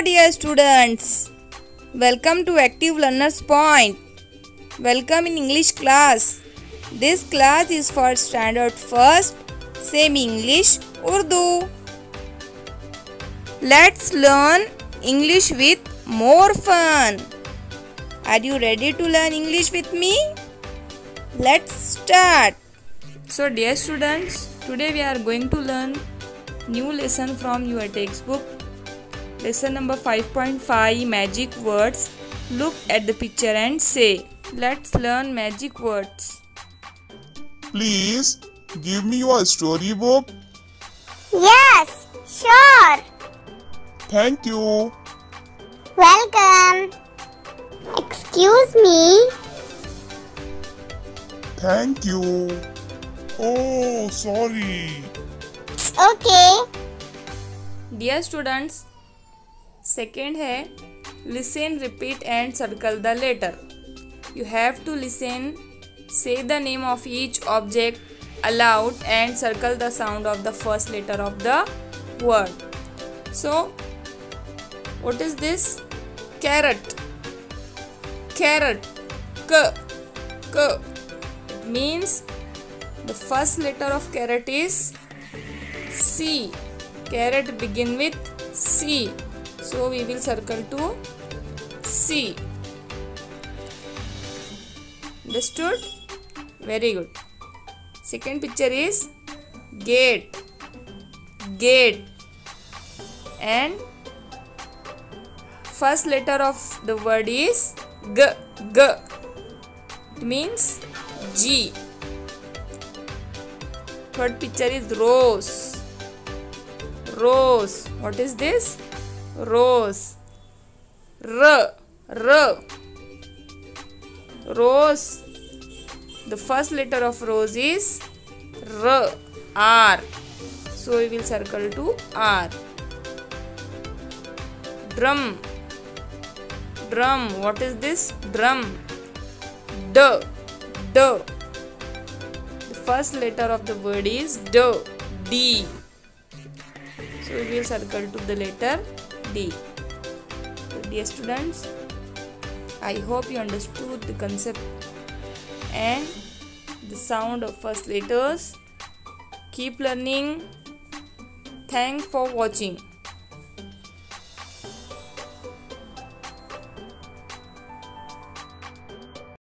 dear students, welcome to Active Learners Point. Welcome in English class. This class is for Standard 1st, Semi-English, Urdu. Let's learn English with more fun. Are you ready to learn English with me? Let's start. So dear students, today we are going to learn new lesson from your textbook. Lesson number 5.5 Magic Words. Look at the picture and say. Let's learn magic words. Please give me your storybook. Yes, sure. Thank you. Welcome. Excuse me. Thank you. Oh, sorry. Okay. Dear students, second है listen, repeat and circle the letter. You have to listen, say the name of each object aloud and circle the sound of the first letter of the word. So, what is this? Carrot. Carrot. K. It means the first letter of carrot is C. Carrot begin with C. So we will circle to C. Understood? Very good. Second picture is gate. Gate. And first letter of the word is G. It means G. Third picture is rose. Rose. What is this? Rose. R. Rose. The first letter of rose is R. R. So we will circle to R. Drum. Drum. What is this? Drum. D. The first letter of the word is D. D. So we will circle to the letter D. So dear students, I hope you understood the concept and the sound of first letters. Keep learning. Thanks for watching.